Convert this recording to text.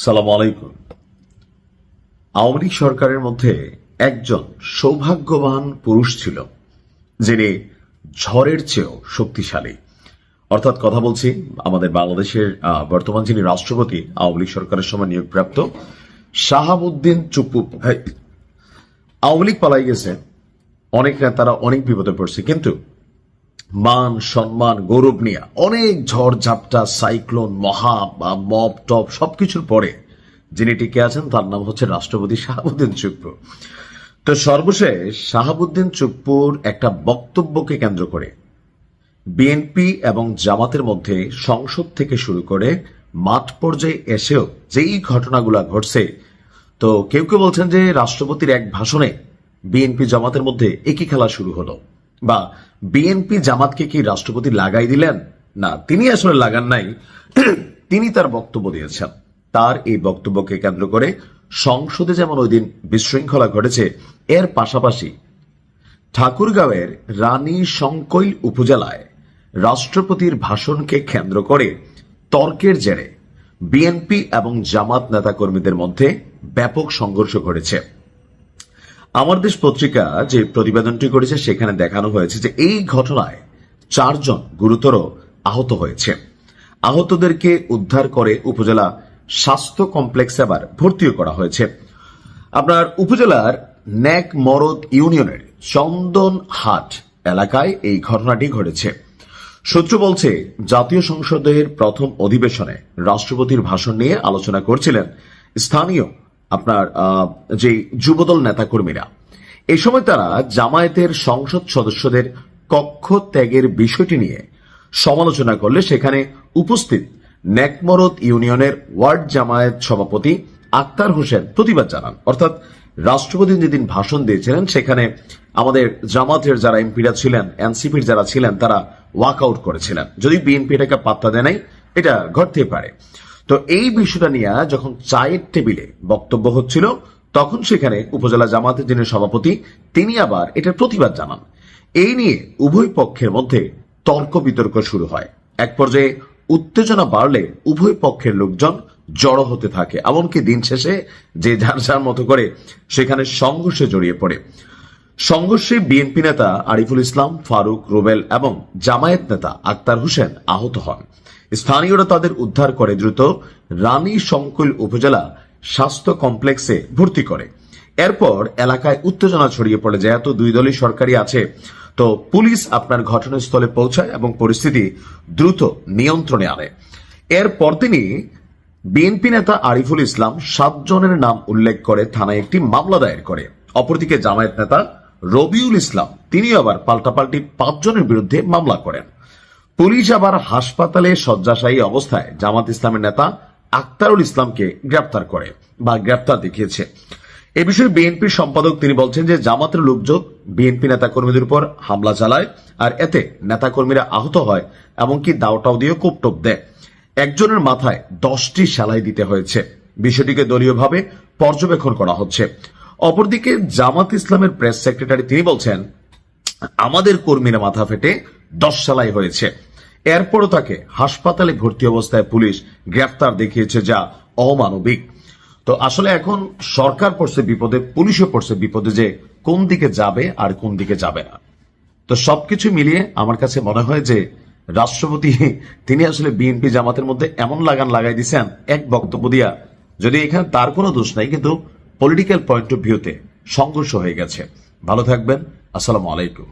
সালাম আলাইকুম। আওয়ামী লীগ সরকারের মধ্যে একজন সৌভাগ্যবান পুরুষ ছিল যিনি ঝড়ের চেয়েও শক্তিশালী। অর্থাৎ কথা বলছি আমাদের বাংলাদেশের বর্তমান যিনি রাষ্ট্রপতি আওয়ামী লীগ সরকারের সময় নিয়োগপ্রাপ্ত শাহাবুদ্দিন চুপ্পু ভাই। আওয়ামী লীগ পালাই গেছে, অনেক নেতারা অনেক বিপদে পড়ছে, কিন্তু মান সম্মান গৌরব নিয়ে অনেক ঝড় ঝাপটা সাইক্লোন মহা বা মব টপ সবকিছুর পরে যিনি টিকে আছেন তার নাম হচ্ছে রাষ্ট্রপতি শাহাবুদ্দিন চুপ্পু। তো সর্বশেষ শাহাবুদ্দিন চুপ্পুর একটা বক্তব্যকে কেন্দ্র করে বিএনপি এবং জামাতের মধ্যে সংসদ থেকে শুরু করে মাঠ পর্যায়ে এসেও যেই ঘটনাগুলা ঘটছে, তো কেউ কেউ বলছেন যে রাষ্ট্রপতির এক ভাষণে বিএনপি জামাতের মধ্যে একই খেলা শুরু হলো, বা বিএনপি জামাতকে কি রাষ্ট্রপতি লাগাই দিলেন? না, তিনি আসলে লাগান নাই, তিনি তার বক্তব্য দিয়েছেন। তার এই বক্তব্যকে কেন্দ্র করে সংসদে যেমন ওই দিন বিশৃঙ্খলা ঘটেছে, এর পাশাপাশি ঠাকুরগাঁওয়ের রানী শঙ্কৈল উপজেলায় রাষ্ট্রপতির ভাষণকে কেন্দ্র করে তর্কের জেরে বিএনপি এবং জামাত নেতাকর্মীদের মধ্যে ব্যাপক সংঘর্ষ ঘটেছে। আমার দেশ পত্রিকা যে প্রতিবেদনটি করেছে সেখানে দেখানো হয়েছে যে এই ঘটনায় 4 জন গুরুতর আহত হয়েছে। আহতদেরকে উদ্ধার করে উপজেলা স্বাস্থ্য কমপ্লেক্সে আবার ভর্তিও করা হয়েছে। আপনার উপজেলার ন্যাক মরদ ইউনিয়নের চন্দনহাট এলাকায় এই ঘটনাটি ঘটেছে। সূত্র বলছে জাতীয় সংসদের প্রথম অধিবেশনে রাষ্ট্রপতির ভাষণ নিয়ে আলোচনা করছিলেন স্থানীয় আপনার যে যুবদল নেতাকর্মীরা। এই সময় তারা জামায়াতের সংসদ সদস্যদের কক্ষ ত্যাগের বিষয়টি নিয়ে সমালোচনা করলে সেখানে উপস্থিত নেকমরদ ইউনিয়নের ওয়ার্ড জামায়াত সভাপতি আক্তার হোসেন প্রতিবাদ জানান। অর্থাৎ রাষ্ট্রপতি যেদিন ভাষণ দিয়েছিলেন সেখানে আমাদের জামাতের যারা এমপিরা ছিলেন, এনসিপির যারা ছিলেন, তারা ওয়াকআউট করেছিলেন। যদি বিএনপি এটাকে পাত্তা দেয় নাই, এটা ঘটতে পারে। তো এই বিষয়টা নিয়ে যখন চায়ের টেবিলে বক্তব্য হচ্ছিল, তখন সেখানে উপজেলা জামাতের যিনি সভাপতি তিনি আবার এটার প্রতিবাদ জানান। এই নিয়ে উভয় পক্ষের মধ্যে তর্ক বিতর্ক শুরু হয়। এক পর্যায়ে উত্তেজনা বাড়লে উভয় পক্ষের লোকজন জড়ো হতে থাকে, এমনকি দিন শেষে যে যার যার মতো করে সেখানে সংঘর্ষে জড়িয়ে পড়ে। সংঘর্ষে বিএনপি নেতা আরিফুল ইসলাম, ফারুক, রুবেল এবং জামায়াত নেতা আক্তার হোসেন আহত হন। স্থানীয়রা তাদের উদ্ধার করে দ্রুত রানী শঙ্কৈল উপজেলা স্বাস্থ্য কমপ্লেক্সে ভর্তি করে। এরপর এলাকায় উত্তেজনা ছড়িয়ে পড়ে, যেহেতু দুই দলই সরকারি আছে, তো পুলিশ আপনার ঘটনাস্থলে পৌঁছায় এবং পরিস্থিতি দ্রুত নিয়ন্ত্রণে আনে। এরপর তিনি বিএনপি নেতা আরিফুল ইসলাম 7 জনের নাম উল্লেখ করে থানায় একটি মামলা দায়ের করে। অপরদিকে জামায়াত নেতা রবিউল ইসলাম তিনি আবার পাল্টাপাল্টি 5 জনের বিরুদ্ধে মামলা করেন। পুলিশ আবার হাসপাতালে শয্যাশায়ী অবস্থায় জামাত ইসলামের নেতা আক্তারুল ইসলামকে গ্রেপ্তার করে বা গ্রেপ্তার দেখিয়েছে। এ বিষয়ে বিএনপির সম্পাদক তিনি বলছেন যে জামাতের লোকজন বিএনপি নেতাকর্মীদের উপর হামলা চালায়, আর এতে নেতাকর্মীরা আহত হয়, এমনকি দাওটাও দিয়ে কোপটোপ দেয়। একজনের মাথায় 10টি সেলাই দিতে হয়েছে। বিষয়টিকে দলীয়ভাবে পর্যবেক্ষণ করা হচ্ছে। অপরদিকে জামাত ইসলামের প্রেস সেক্রেটারি তিনি বলছেন আমাদের কর্মীরা মাথা ফেটে 10 সেলাই হয়েছে। এরপরও তাকে হাসপাতালে ভর্তি অবস্থায় পুলিশ গ্রেফতার দেখিয়েছে, যা অমানবিক। তো আসলে এখন সরকার পড়ছে বিপদে, পুলিশও পড়ছে বিপদে, যে কোন দিকে যাবে আর কোন দিকে যাবে না। তো সবকিছু মিলিয়ে আমার কাছে মনে হয় যে রাষ্ট্রপতি তিনি আসলে বিএনপি জামাতের মধ্যে এমন লাগান লাগাই দিচ্ছেন এক বক্তব্য দিয়া, যদি এখানে তার কোনো দোষ নাই, কিন্তু পলিটিক্যাল পয়েন্ট অফ ভিউতে সংঘর্ষ হয়ে গেছে। ভালো থাকবেন, আসসালামু আলাইকুম।